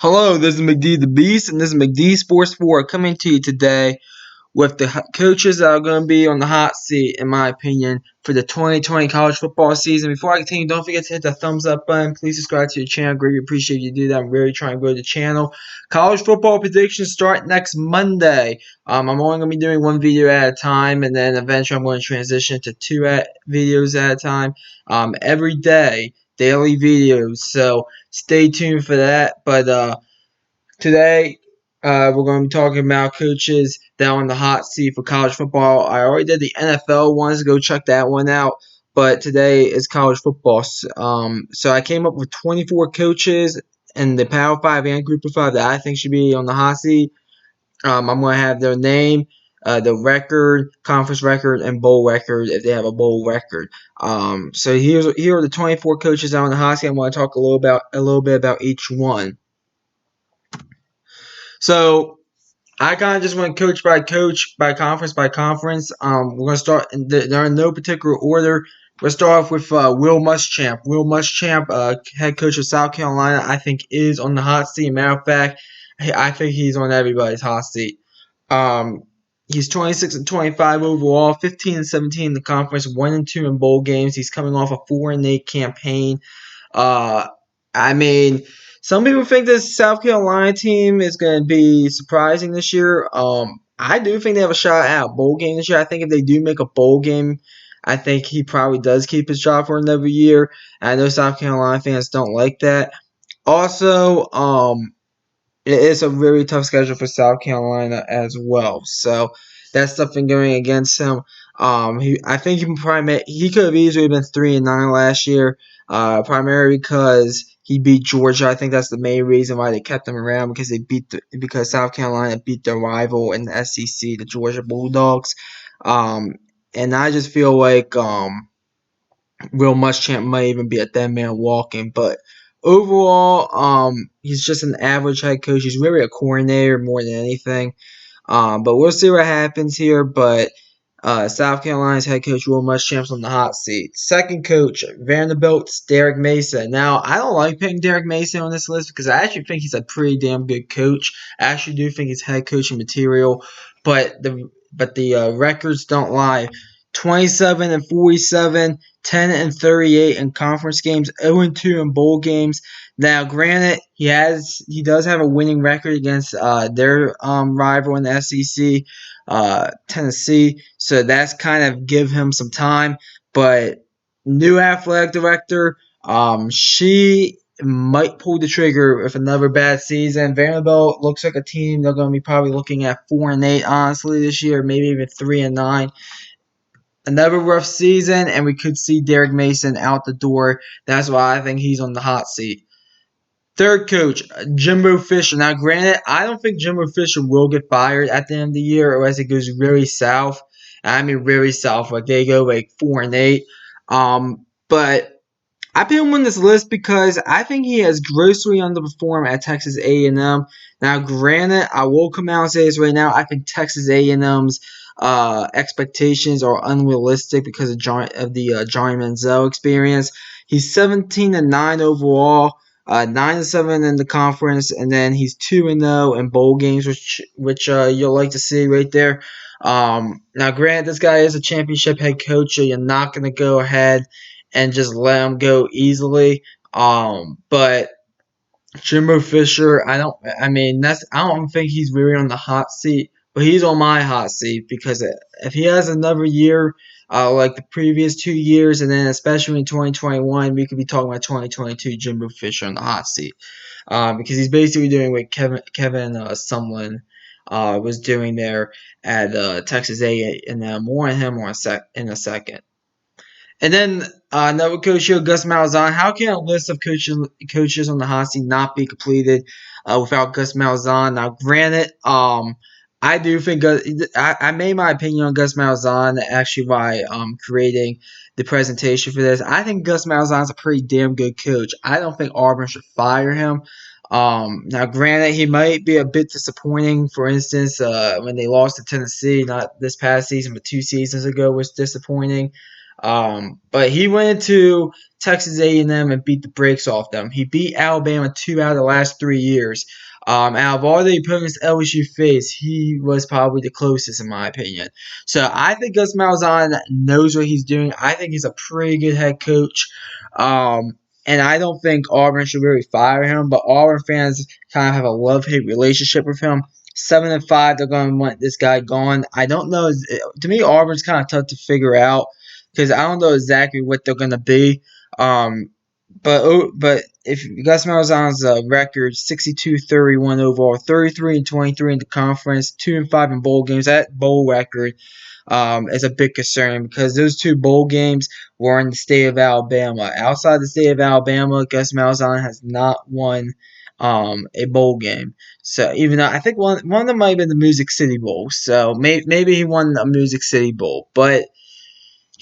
Hello, this is McD the Beast, and this is McD Sports 4 coming to you today with the coaches that are going to be on the hot seat, in my opinion, for the 2020 college football season. Before I continue, don't forget to hit the thumbs up button. Please subscribe to the channel. Greatly appreciate you do that. I'm really trying to grow the channel. College football predictions start next Monday. I'm only going to be doing one video at a time, and then eventually I'm going to transition to two videos at a time every day. Daily videos. So stay tuned for that. But today, we're going to be talking about coaches that are on the hot seat for college football. I already did the NFL ones. Go check that one out. But today is college football. So I came up with 24 coaches in the Power 5 and Group of 5 that I think should be on the hot seat. I'm going to have their name, the record, conference record, and bowl record if they have a bowl record. So here are the 24 coaches that are on the hot seat. I'm going to talk a little bit about each one. So I kind of just went coach, by conference by conference. We're going to start, they're in no particular order. We're going to start off with Will Muschamp. Will Muschamp, head coach of South Carolina, I think is on the hot seat. Matter of fact, I think he's on everybody's hot seat. He's 26-25 overall, 15-17 in the conference, 1-2 in bowl games. He's coming off a 4-8 campaign. I mean, some people think this South Carolina team is going to be surprising this year. I do think they have a shot at a bowl game this year. I think if they do make a bowl game, I think he probably does keep his job for another year. I know South Carolina fans don't like that. Also, it is a really tough schedule for South Carolina as well. So that's something going against him. I think he could have easily been 3-9 last year, primarily because he beat Georgia. I think that's the main reason why they kept him around, because South Carolina beat their rival in the SEC, the Georgia Bulldogs. And I just feel like Will Muschamp might even be a dead man walking, but overall, he's just an average head coach. He's really a coordinator more than anything. But we'll see what happens here. But South Carolina's head coach Will Muschamp's on the hot seat. Second coach, Vanderbilt's Derrick Mason. Now, I don't like picking Derrick Mason on this list because I actually think he's a pretty damn good coach. I actually do think he's head coaching material, but the records don't lie. 27-47, 10-38 in conference games, 0-2 in bowl games. Now, granted, he does have a winning record against their rival in the SEC, Tennessee. So that's kind of give him some time. But new athletic director, she might pull the trigger with another bad season. Vanderbilt looks like a team they're going to be probably looking at 4-8, honestly, this year, maybe even 3-9. Another rough season, and we could see Derrick Mason out the door. That's why I think he's on the hot seat. Third coach, Jimbo Fisher. Now, granted, I don't think Jimbo Fisher will get fired at the end of the year, or as it goes really south. I mean, really south. Like, they go like 4-8. But I put him on this list because I think he has grossly underperformed at Texas A&M. Now, granted, I will come out and say this right now. I think Texas A&M's expectations are unrealistic because of the Johnny Manziel experience. He's 17-9 overall, 9-7 in the conference, and then he's 2-0 in bowl games, which you'll like to see right there. Now, granted, this guy is a championship head coach, so you're not going to go ahead and just let him go easily. But Jimbo Fisher, I don't think he's really on the hot seat, but he's on my hot seat because if he has another year like the previous 2 years, and then especially in 2021, we could be talking about 2022 Jimbo Fisher on the hot seat because he's basically doing what Kevin Sumlin was doing there at Texas A&M. More on him in a second. And then another coach here, Gus Malzahn. How can a list of coaches on the hot seat not be completed without Gus Malzahn? Now, granted, I do think I made my opinion on Gus Malzahn actually by creating the presentation for this. I think Gus Malzahn's a pretty damn good coach. I don't think Auburn should fire him. Now, granted, he might be a bit disappointing. For instance, when they lost to Tennessee, not this past season, but 2 seasons ago, was disappointing. But he went into Texas A&M and beat the brakes off them. He beat Alabama 2 out of the last 3 years. Out of all the opponents LSU faced, he was probably the closest in my opinion. So I think Gus Malzahn knows what he's doing. I think he's a pretty good head coach. And I don't think Auburn should really fire him, but Auburn fans kind of have a love-hate relationship with him. 7-5, they're going to want this guy gone. I don't know. To me, Auburn's kind of tough to figure out because I don't know exactly what they're going to be. But if Gus Malzahn's record 62-31 overall, 33-23 in the conference, 2-5 in bowl games, that bowl record is a big concern because those two bowl games were in the state of Alabama. Outside the state of Alabama, Gus Malzahn has not won a bowl game. So even though I think one of them might have been the Music City Bowl, so maybe he won a Music City Bowl, but.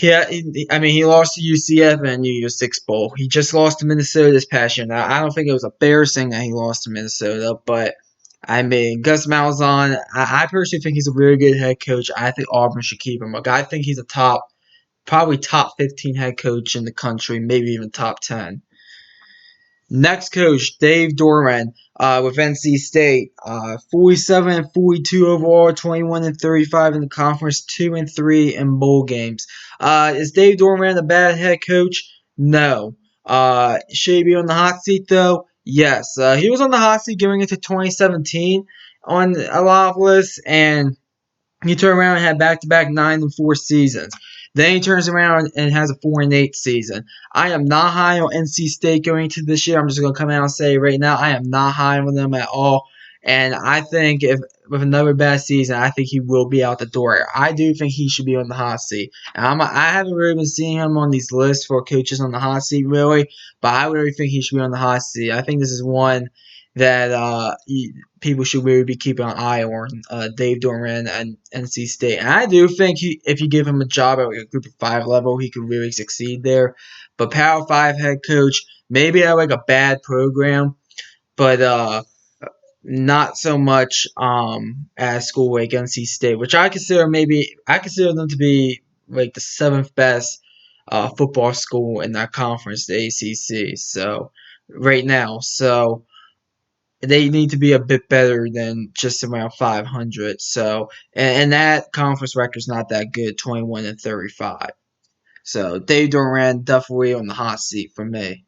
Yeah, I mean, he lost to UCF in New Year's Six Bowl. He just lost to Minnesota this past year. Now, I don't think it was embarrassing that he lost to Minnesota, but I mean, Gus Malzahn, I personally think he's a very good head coach. I think Auburn should keep him. Like, I think he's probably top 15 head coach in the country, maybe even top 10. Next coach, Dave Doran, with NC State, 47-42 overall, 21-35 in the conference, 2-3 in bowl games. Is Dave Doran a bad head coach? No. Should he be on the hot seat though? Yes. He was on the hot seat going into 2017 on a lot of lists, and he turned around and had back-to-back 9-4 seasons. Then he turns around and has a 4-8 season. I am not high on NC State going into this year. I'm just going to come out and say right now, I am not high on them at all. And I think if with another bad season, I think he will be out the door. I do think he should be on the hot seat. And I haven't really been seeing him on these lists for coaches on the hot seat, really. But I really think he should be on the hot seat. I think this is one that people should really be keeping an eye on, Dave Doran and NC State. And I do think if you give him a job at like a Group of 5 level, he could really succeed there. But Power 5 head coach, maybe at like a bad program, but not so much at a school like NC State, which I consider them to be like the 7th best football school in that conference, the ACC. So right now, so they need to be a bit better than just around 500. So, and that conference record is not that good, 21-35. So, Dave Doran definitely on the hot seat for me.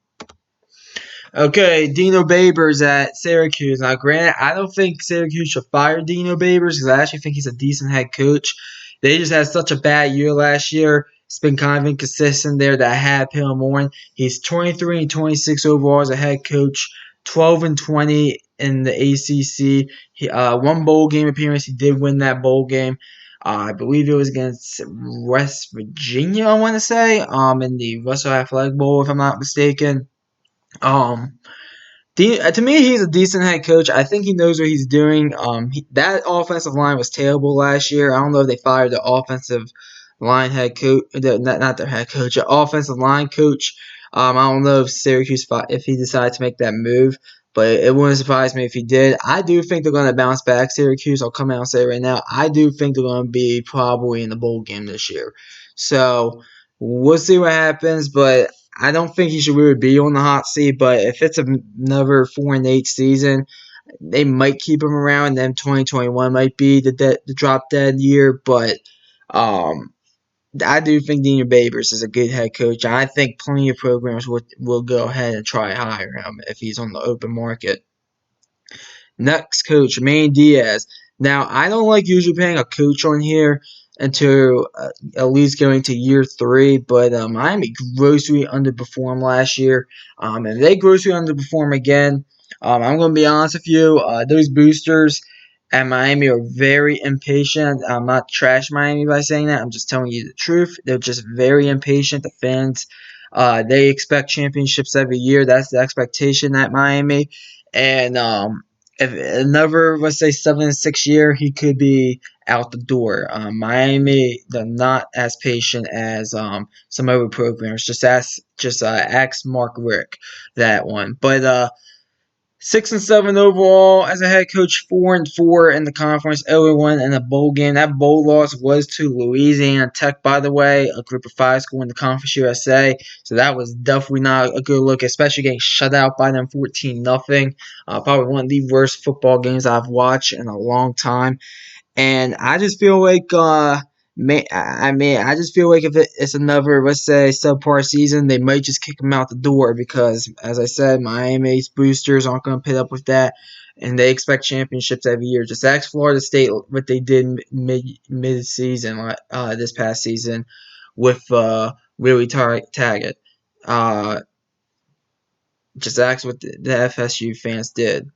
Okay, Dino Babers at Syracuse. Now, granted, I don't think Syracuse should fire Dino Babers because I actually think he's a decent head coach. They just had such a bad year last year. It's been kind of inconsistent there that I had him on. He's 23-26 overall as a head coach, 12-20 in the ACC. One bowl game appearance. He did win that bowl game. I believe it was against West Virginia, I want to say, in the Russell Athletic Bowl, if I'm not mistaken. To me, he's a decent head coach. I think he knows what he's doing. That offensive line was terrible last year. I don't know if they fired the offensive line head coach, not their head coach, the offensive line coach. I don't know if Syracuse, if he decided to make that move, but it wouldn't surprise me if he did. I do think they're going to bounce back. Syracuse, I'll come out and say right now, I do think they're going to be probably in the bowl game this year. So we'll see what happens, but I don't think he should really be on the hot seat, but if it's another 4-8 season, they might keep him around, and then 2021 might be the drop dead year. But I do think Dino Babers is a good head coach. I think plenty of programs will go ahead and try to hire him if he's on the open market. Next coach, Manny Diaz. Now, I don't like usually paying a coach on here until at least going to year 3, but Miami grossly underperformed last year. And if they grossly underperform again, I'm going to be honest with you, those boosters at Miami are very impatient. I'm not trash Miami by saying that. I'm just telling you the truth. They're just very impatient. The fans, they expect championships every year. That's the expectation at Miami. And if another, let's say, 7-6 year, he could be out the door. Miami, they're not as patient as some other programs. Just ask Mark Rick that one. But 6-7 overall as a head coach, 4-4 in the conference, 0-1 in a bowl game. That bowl loss was to Louisiana Tech, by the way, a group of 5 school in the Conference USA. So that was definitely not a good look, especially getting shut out by them 14-0. Probably one of the worst football games I've watched in a long time. And I just feel like, I just feel like if it's another, let's say, subpar season, they might just kick him out the door because, as I said, Miami's boosters aren't going to put up with that, and they expect championships every year. Just ask Florida State what they did mid season, this past season, with Willie Taggart. Just ask what the FSU fans did.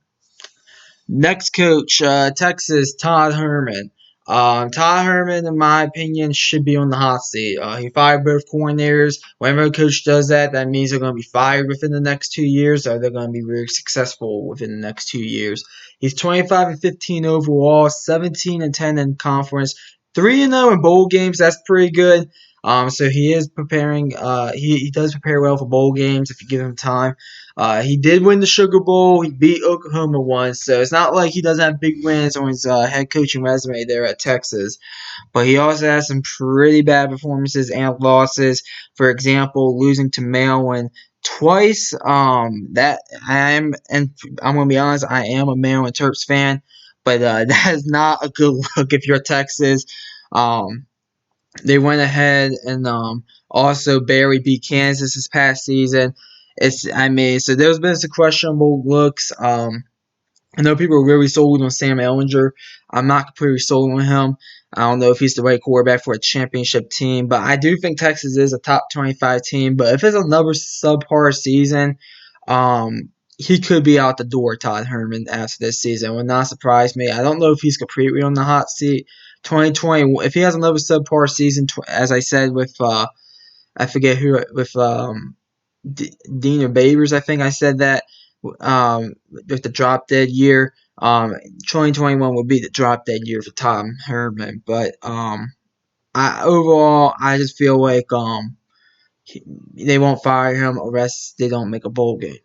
Next coach, Texas, Todd Herman. Todd Herman, in my opinion, should be on the hot seat. He fired both coordinators. Whenever a coach does that, that means they're going to be fired within the next 2 years, or they're going to be very successful within the next 2 years. He's 25-15 overall, 17-10 in conference, 3-0 in bowl games. That's pretty good. So he is preparing. He does prepare well for bowl games if you give him time. He did win the Sugar Bowl. He beat Oklahoma once, so it's not like he doesn't have big wins on his head coaching resume there at Texas. But he also has some pretty bad performances and losses. For example, losing to Maryland twice. That and I'm gonna be honest, I am a Maryland Terps fan, but that is not a good look if you're Texas. They went ahead and also barely beat Kansas this past season. So there's been some questionable looks. I know people are really sold on Sam Ehlinger. I'm not completely sold on him. I don't know if he's the right quarterback for a championship team, but I do think Texas is a top 25 team. But if it's another subpar season, he could be out the door, Todd Herman, after this season. It would not surprise me. I don't know if he's completely on the hot seat. 2020, if he has another subpar season, as I said, with I forget who, with Dean or Babers, I think I said that, with the drop dead year. 2021 would be the drop dead year for Tom Herman, but overall, I just feel like they won't fire him unless they don't make a bowl game.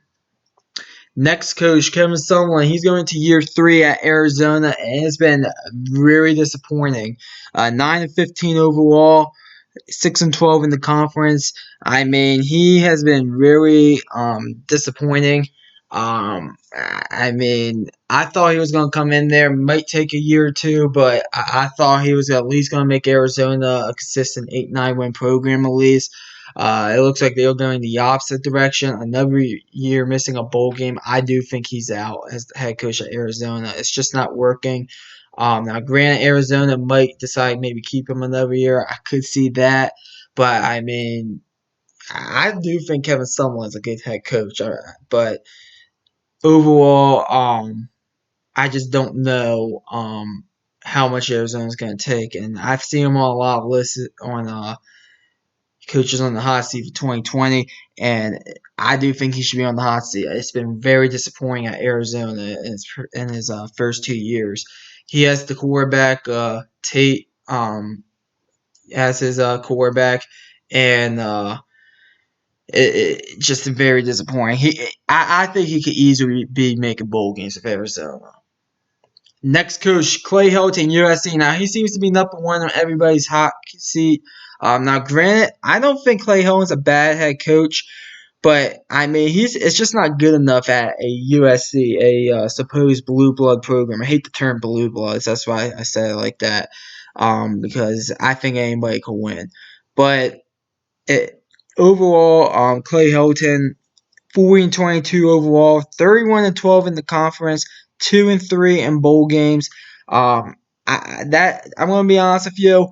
Next coach, Kevin Sumlin, he's going to year 3 at Arizona, and it's been really disappointing. 9-15 overall, 6-12 in the conference. I mean, he has been really disappointing. I mean, I thought he was going to come in there, might take a year or two, but I thought he was at least going to make Arizona a consistent 8-9 win program at least. It looks like they're going the opposite direction. Another year missing a bowl game. I do think he's out as the head coach at Arizona. It's just not working. Now, granted, Arizona might decide maybe keep him another year. I could see that. But, I mean, I do think Kevin Sumlin is a good head coach. But overall, I just don't know how much Arizona's going to take. And I've seen him on a lot of lists on coaches on the hot seat for 2020, and I do think he should be on the hot seat. It's been very disappointing at Arizona in his first 2 years. He has the quarterback, Tate, as his quarterback, and it just very disappointing. I think he could easily be making bowl games with Arizona. Next coach, Clay Helton, USC. Now, he seems to be number one on everybody's hot seat. Now, granted, I don't think Clay Helton's a bad head coach, but, I mean, it's just not good enough at a USC, a supposed blue blood program. I hate the term blue bloods. That's why I said it like that, because I think anybody could win. But overall, Clay Helton, 40-22 overall, 31-12 in the conference, 2-3 in bowl games. I'm gonna be honest with you.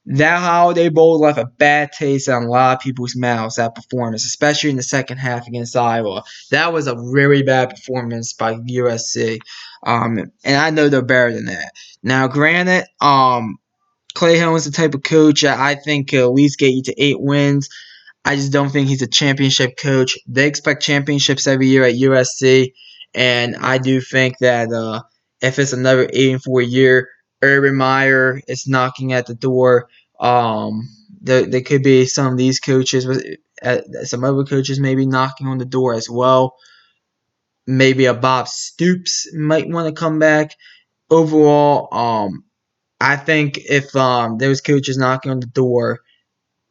That Holiday Bowl left a bad taste on a lot of people's mouths. That performance, especially in the second half against Iowa, that was a really bad performance by USC. And I know they're better than that. Now, granted, Clay Helton's the type of coach that I think could at least get you to 8 wins. I just don't think he's a championship coach. They expect championships every year at USC, and I do think that if it's another 8-4 year, Urban Meyer is knocking at the door. There could be some of these coaches, some other coaches maybe knocking on the door as well. maybe a Bob Stoops might want to come back. Overall, I think if there was coaches knocking on the door,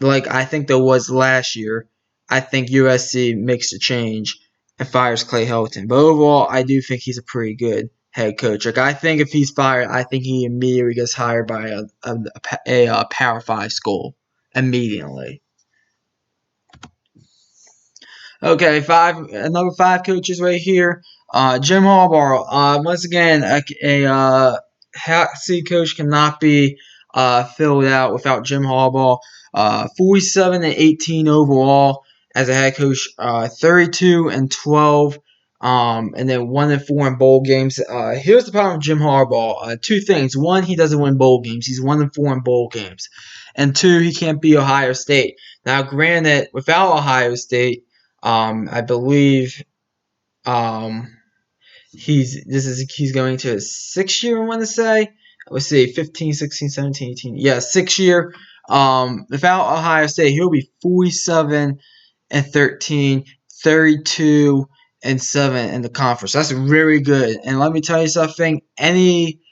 like I think there was last year, I think USC makes a change and fires Clay Helton. But overall, I do think he's a pretty good head coach. Like I think if he's fired, I think he immediately gets hired by a Power 5 school immediately. Okay, another five coaches right here. Jim Harbaugh. Once again, hot seat coach cannot be filled out without Jim Harbaugh. 47-18 overall as a head coach. 32-12. And then 1-4 in bowl games. Here's the problem with Jim Harbaugh. Two things. One, he doesn't win bowl games. He's 1-4 in bowl games. And two, he can't beat Ohio State. Now, granted, without Ohio State, I believe he's going to his 6th year, I want to say. Let's see, 15, 16, 17, 18. Yeah, 6th year. Without Ohio State, he'll be 47-13, 32-7 in the conference. That's really good. And let me tell you something, any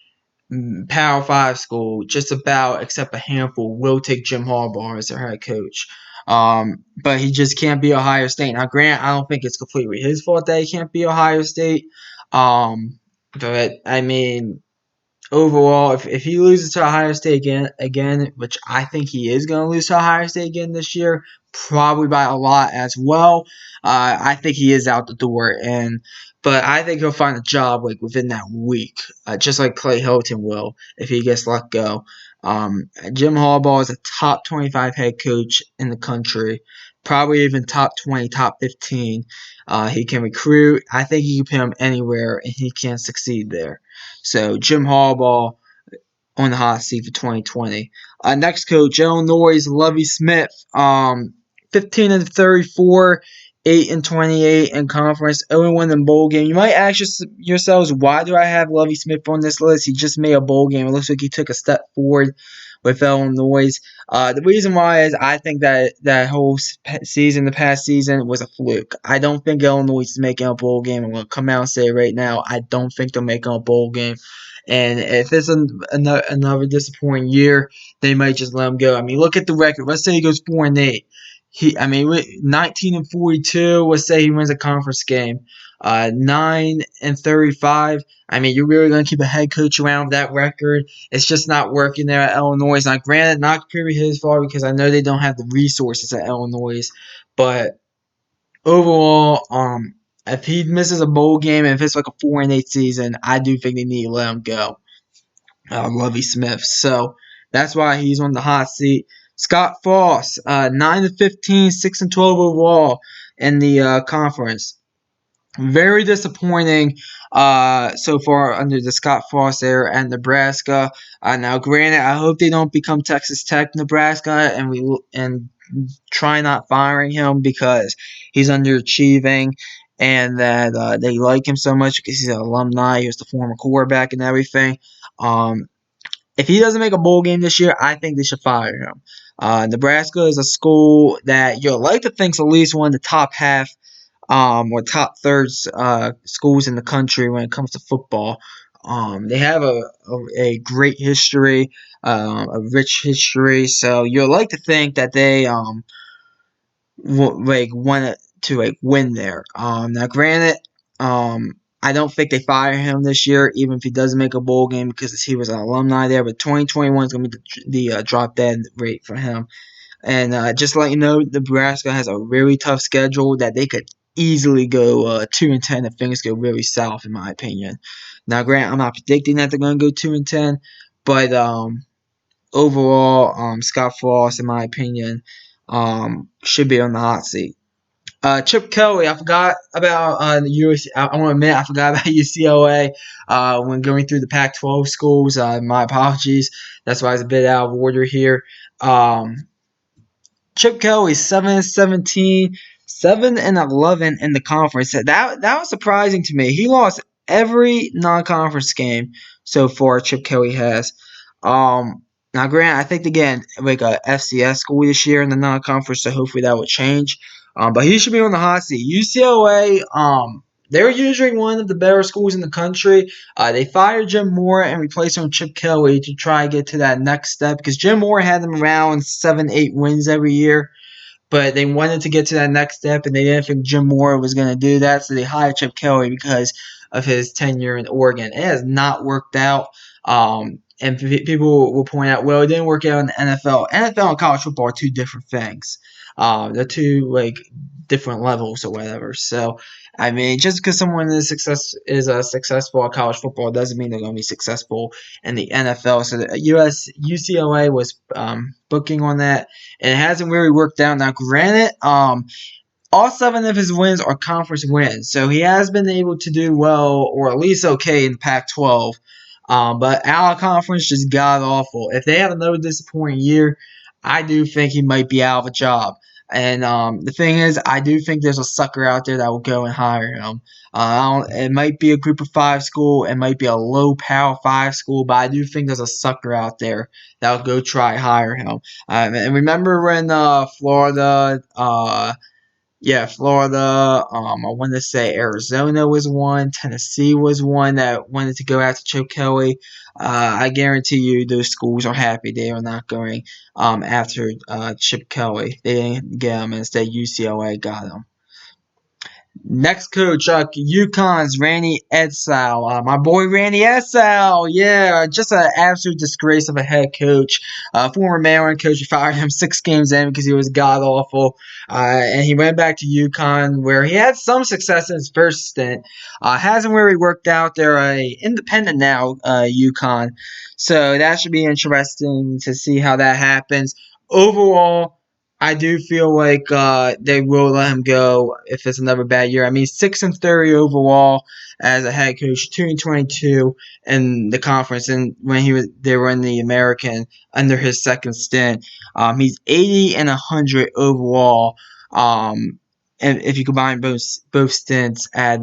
Power 5 school, just about except a handful, will take Jim Harbaugh as their head coach. But he just can't be Ohio State. Now, Grant, I don't think it's completely his fault that he can't be Ohio State. But I mean, overall, if he loses to Ohio State again, which I think he is going to lose to Ohio State again this year, probably by a lot as well. I think he is out the door, but I think he'll find a job like within that week, just like Clay Helton will if he gets let go. Jim Harbaugh is a top 25 head coach in the country, probably even top 20, top 15. He can recruit. I think you can put him anywhere, and he can succeed there. So Jim Harbaugh on the hot seat for 2020. Next coach, Illinois' Lovie Smith. 15-34, 8-28 in conference, 0-1 in bowl game. You might ask yourselves, why do I have Lovie Smith on this list? He just made a bowl game. It looks like he took a step forward with Illinois. The reason why is I think that whole season, the past season, was a fluke. I don't think Illinois is making a bowl game. I'm going to come out and say right now, I don't think they're making a bowl game. And if it's another disappointing year, they might just let him go. I mean, look at the record. Let's say he goes 4-8. 19-42. Let's say he wins a conference game. 9-35. I mean, you're really going to keep a head coach around that record. It's just not working there at Illinois. Now, granted, not purely his fault because I know they don't have the resources at Illinois. But overall, if he misses a bowl game and if it's like a 4-8 season, I do think they need to let him go. Lovie Smith. So that's why he's on the hot seat. Scott Frost, 9-15, 6-12 overall in the conference. Very disappointing so far under the Scott Frost era at Nebraska. Now, granted, I hope they don't become Texas Tech, Nebraska, and try not firing him because he's underachieving, and that they like him so much because he's an alumni. He was the former quarterback and everything. If he doesn't make a bowl game this year, I think they should fire him. Nebraska is a school that you'll like to think's at least one of the top half or top third schools in the country when it comes to football. They have a great history, a rich history. So you'll like to think that they want to win there. Now, granted, I don't think they fire him this year, even if he doesn't make a bowl game because he was an alumni there. But 2021 is going to be the drop dead rate for him. And just to let you know, Nebraska has a really tough schedule that they could easily go 2-10 if things go really south, in my opinion. Now, granted, I'm not predicting that they're going to go 2-10, but overall, Scott Frost, in my opinion, should be on the hot seat. Chip Kelly, I forgot about the USC. I want to admit I forgot about UCLA when going through the Pac-12 schools. My apologies. That's why I was a bit out of order here. Chip Kelly, 7-17, 7-11 in the conference. That was surprising to me. He lost every non-conference game so far. Chip Kelly has. Now, granted, I think again like a FCS school this year in the non-conference, so hopefully that will change. But he should be on the hot seat. UCLA, they're usually one of the better schools in the country. They fired Jim Moore and replaced him with Chip Kelly to try to get to that next step because Jim Moore had them around 7, 8 wins every year. But they wanted to get to that next step, and they didn't think Jim Moore was going to do that, so they hired Chip Kelly because of his tenure in Oregon. It has not worked out. And people will point out, well, it didn't work out in the NFL. NFL and college football are two different things. They're two like different levels or whatever. So, I mean, just because someone is successful at college football doesn't mean they're going to be successful in the NFL. So, the UCLA was booking on that, and it hasn't really worked out. Now, granted, all 7 of his wins are conference wins, so he has been able to do well, or at least okay, in Pac-12. But our conference just god awful. If they have another disappointing year, I do think he might be out of a job. And the thing is, I do think there's a sucker out there that will go and hire him. It might be a group of 5 school, it might be a low power 5 school, but I do think there's a sucker out there that will go try hire him. And remember when Florida, Florida. I want to say Arizona was one. Tennessee was one that wanted to go after Chip Kelly. I guarantee you those schools are happy they are not going after Chip Kelly. They didn't get him. Instead, UCLA got him. Next coach, UConn's Randy Edsall. My boy Randy Edsall, yeah, just an absolute disgrace of a head coach. Former Maryland coach, he fired him 6 games in because he was god awful. And he went back to UConn where he had some success in his first stint. Hasn't really worked out. They're independent now, UConn. So that should be interesting to see how that happens. Overall, I do feel like they will let him go if it's another bad year. I mean, 6-30 overall as a head coach, 2-22 in the conference, and when they were in the American under his second stint, he's 80-100 overall. And if you combine both stints at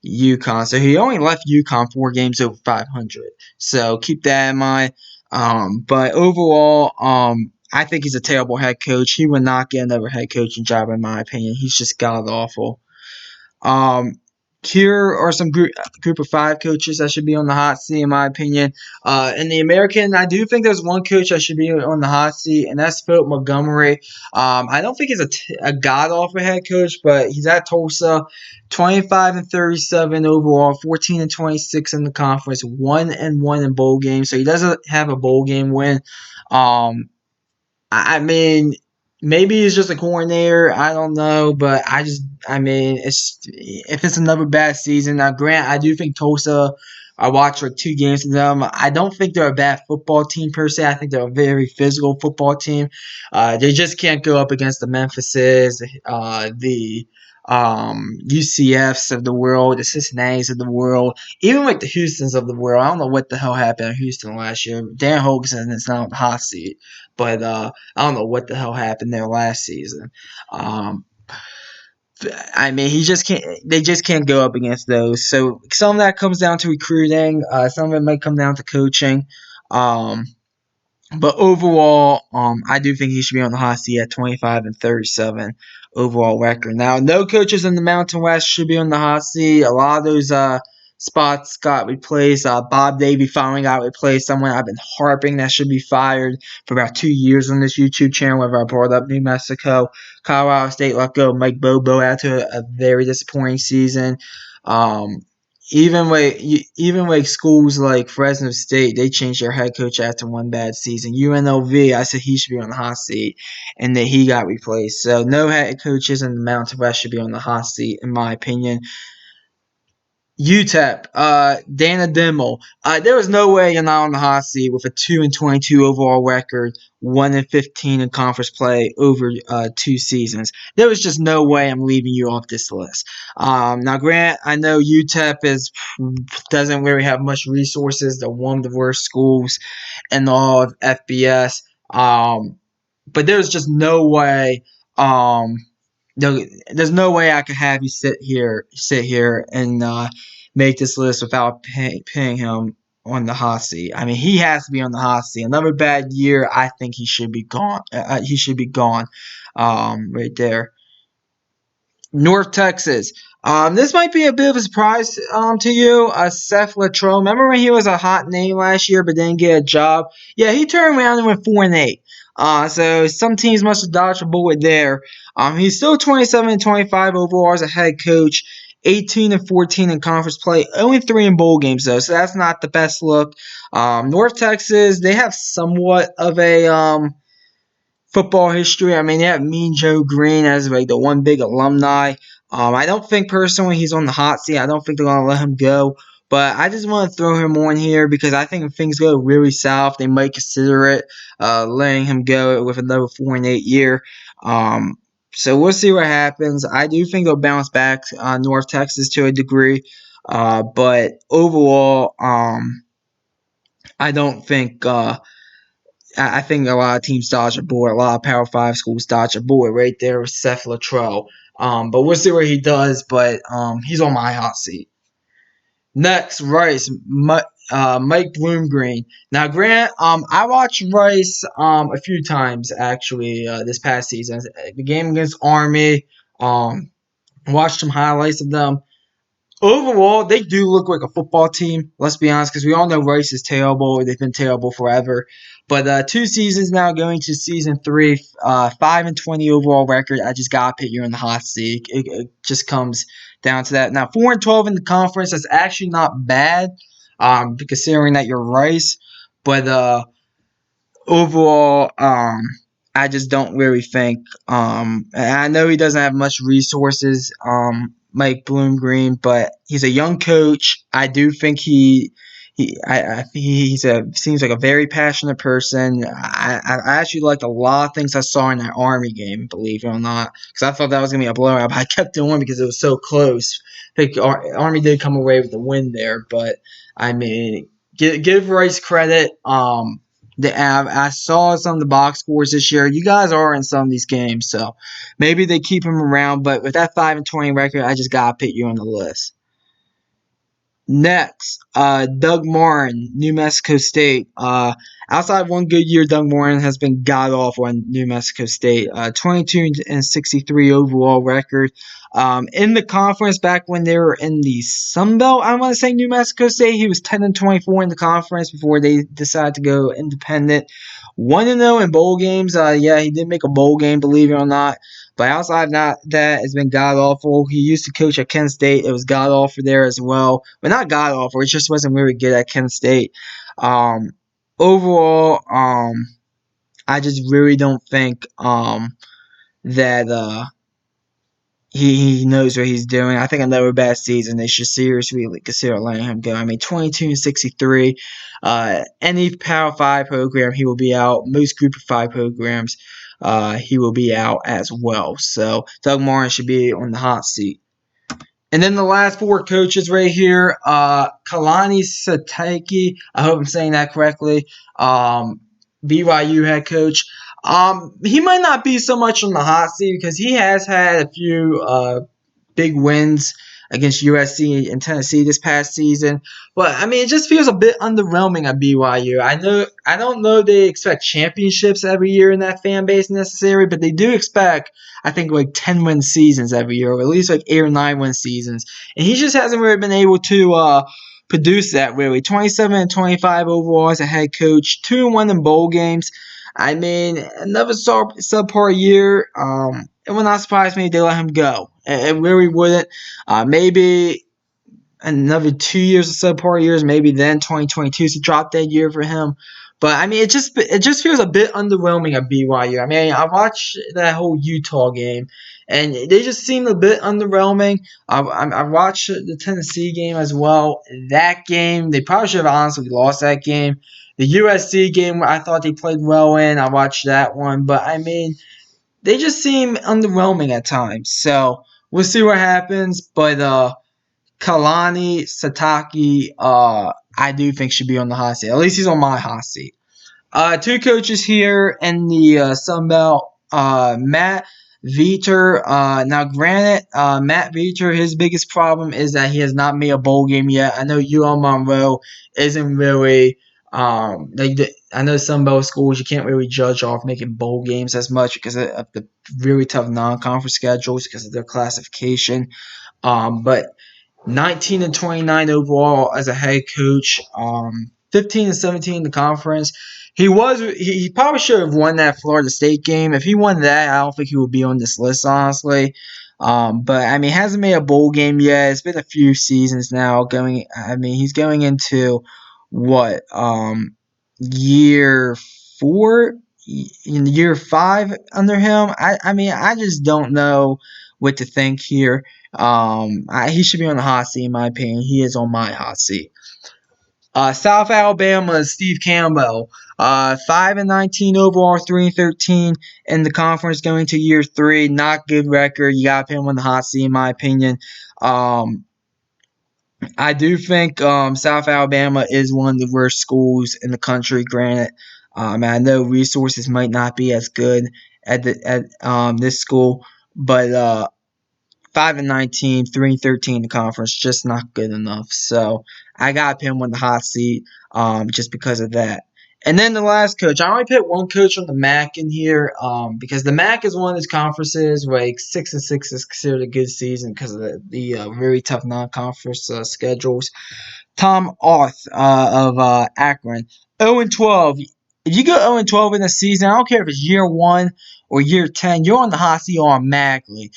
UConn, so he only left UConn 4 games over 500. So keep that in mind. But overall, I think he's a terrible head coach. He would not get another head coaching job, in my opinion. He's just god awful. Here are some group of 5 coaches that should be on the hot seat, in my opinion. In the American, I do think there's one coach that should be on the hot seat, and that's Philip Montgomery. I don't think he's a god awful head coach, but he's at Tulsa, 25-37 overall, 14-26 in the conference, 1-1 in bowl games. So he doesn't have a bowl game win. I mean, maybe he's just a coordinator. I don't know, but I mean, if it's another bad season. Now, Grant, I do think Tulsa. I watched like 2 games of them. I don't think they're a bad football team per se. I think they're a very physical football team. They just can't go up against the Memphises, the UCFs of the world, the Cincinnati's of the world, even like the Houstons of the world. I don't know what the hell happened in Houston last year. Dan Hogan is now on the hot seat, but I don't know what the hell happened there last season. I mean, he just can't. They just can't go up against those. So some of that comes down to recruiting. Some of it might come down to coaching. But overall, I do think he should be on the hot seat at 25-37 overall record. Now, no coaches in the Mountain West should be on the hot seat. A lot of those spots got replaced. Bob Davie finally got replaced. Someone I've been harping that should be fired for about 2 years on this YouTube channel. Whenever I brought up New Mexico, Colorado State let go Mike Bobo after a very disappointing season. Even like schools like Fresno State, they changed their head coach after one bad season. UNLV, I said he should be on the hot seat, and that he got replaced. So no head coaches in the Mountain West should be on the hot seat, in my opinion. UTEP, Dana Dimel. There was no way you're not on the hot seat with a 2-22 overall record, 1-15 in conference play over 2 seasons. There was just no way I'm leaving you off this list. Now, Grant, I know UTEP doesn't really have much resources. They're one of the worst schools in all of FBS. But there's just no way. There's no way I could have you sit here and make this list without paying him on the hot seat. I mean, he has to be on the hot seat. Another bad year, I think he should be gone. He should be gone, right there. North Texas. This might be a bit of a surprise to you. Seth Latrobe. Remember when he was a hot name last year, but didn't get a job? Yeah, he turned around and went 4-8. So some teams must have dodged a bullet there. He's still 27-25 overall as a head coach. 18-14 in conference play. Only 3 in bowl games though, so that's not the best look. North Texas, they have somewhat of a football history. I mean, they have Mean Joe Green as like the one big alumni. I don't think personally he's on the hot seat. I don't think they're gonna let him go. But I just want to throw him on here because I think if things go really south, they might consider it letting him go with another 4-8 year. So we'll see what happens. I do think they'll bounce back North Texas to a degree, but overall, I don't think. I think a lot of teams dodge a bullet. A lot of Power 5 schools dodge a bullet right there with Seth Latrobe. But we'll see what he does. But he's on my hot seat. Next, Rice, Mike Bloomgreen. Now, Grant, I watched Rice a few times actually this past season. The game against Army, watched some highlights of them. Overall, they do look like a football team. Let's be honest, because we all know Rice is terrible. They've been terrible forever. But 2 seasons now, going to season 3, 5-20 overall record. I just gotta put you in the hot seat. It just comes down to that. Now 4-12 in the conference. That's actually not bad, considering that you're Rice. But overall, I just don't really think. And I know he doesn't have much resources, Mike Bloomgreen, but he's a young coach. I do think seems like a very passionate person. I actually liked a lot of things I saw in that Army game, believe it or not, because I thought that was gonna be a blowout. But I kept doing because it was so close. I think Army did come away with the win there, but I mean, give Rice credit. I saw some of the box scores this year. You guys are in some of these games, so maybe they keep him around. But with that 5-20 record, I just gotta put you on the list. Next, Doug Martin, New Mexico State. Outside one good year, Doug Martin has been god awful in New Mexico State. 22-63 overall record. In the conference, back when they were in the Sun Belt, I want to say New Mexico State, he was 10-24 in the conference before they decided to go independent. 1-0 in bowl games. Yeah, he did make a bowl game, believe it or not. But outside of that, it's been god awful. He used to coach at Kent State. It was god awful there as well. But not god awful. It just wasn't really good at Kent State. Overall, I just really don't think that he knows what he's doing. I think another bad season, they should seriously consider letting him go. I mean, 22-63. Any Power 5 program, he will be out. Most Group of 5 programs, he will be out as well. So Doug Martin should be on the hot seat. And then the last 4 coaches right here, Kalani Sitake. I hope I'm saying that correctly. BYU head coach. He might not be so much on the hot seat because he has had a few big wins against USC and Tennessee this past season. But I mean, it just feels a bit underwhelming at BYU. I don't know they expect championships every year in that fan base necessarily, but they do expect, I think, like 10-win seasons every year, or at least like 8 or 9-win seasons. And he just hasn't really been able to produce that really. 27-25 overall as a head coach, 2-1 in bowl games. I mean, another subpar year. It would not surprise me if they let him go. It really wouldn't. Maybe another 2 years of subpar years. Maybe then 2022 is a drop dead year for him. But I mean, it just feels a bit underwhelming at BYU. I mean, I watched that whole Utah game, and they just seemed a bit underwhelming. I watched the Tennessee game as well. That game, they probably should have honestly lost that game. The USC game, I thought they played well in. I watched that one, but I mean, they just seem underwhelming at times. So we'll see what happens. But Kalani Sitake, I do think should be on the hot seat. At least he's on my hot seat. 2 coaches here in the Sun Belt. Matt VIATOR. Now, granted, Matt VIATOR, his biggest problem is that he has not made a bowl game yet. I know UL Monroe isn't really I know some bowl schools you can't really judge off making bowl games as much because of the really tough non-conference schedules because of their classification. But 19 and 29 overall as a head coach. 15 and 17 in the conference. He probably should have won that Florida State game. If he won that, I don't think he would be on this list, honestly. But I mean, he hasn't made a bowl game yet. It's been a few seasons now. He's going into what year 4, in year 5 under him. I mean, I just don't know what to think here. He should be on the hot seat in my opinion. He is on my hot seat. South Alabama, Steve Campbell, 5 and 19 overall, 3 and 13 in the conference going to year 3. Not good record. You got to put him on the hot seat in my opinion. I do think South Alabama is one of the worst schools in the country. Granted, I know resources might not be as good at this school, but 5 and 19, 3 and 13 in the conference, just not good enough. So I got him on the hot seat just because of that. And then the last coach, I only picked one coach on the MAC in here because the MAC is one of those conferences where like 6-6 is considered a good season because of the very tough non-conference schedules. Tom Oth of Akron, 0-12. If you go 0-12 in a season, I don't care if it's year 1 or year 10, you're on the hot seat automatically.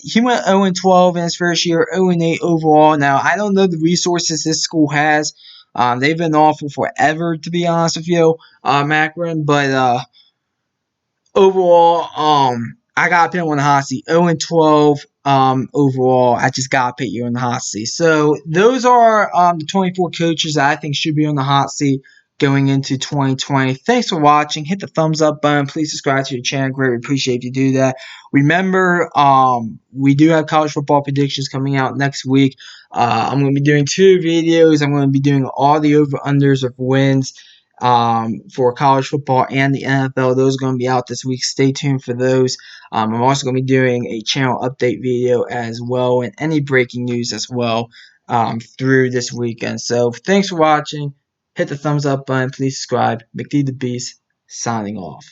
He went 0-12 in his first year, 0-8 overall. Now, I don't know the resources this school has. They've been awful forever, to be honest with you, Akron. But overall, I got to put him on the hot seat. 0-12 overall. I just got to put you on the hot seat. So those are the 24 coaches that I think should be on the hot seat going into 2020. Thanks for watching. Hit the thumbs up button. Please subscribe to the channel. Greatly appreciate if you do that. Remember, we do have college football predictions coming out next week. I'm going to be doing 2 videos. I'm going to be doing all the over-unders of wins for college football and the NFL. Those are going to be out this week. Stay tuned for those. I'm also going to be doing a channel update video as well and any breaking news as well through this weekend. So thanks for watching. Hit the thumbs up button. Please subscribe. McD the Beast signing off.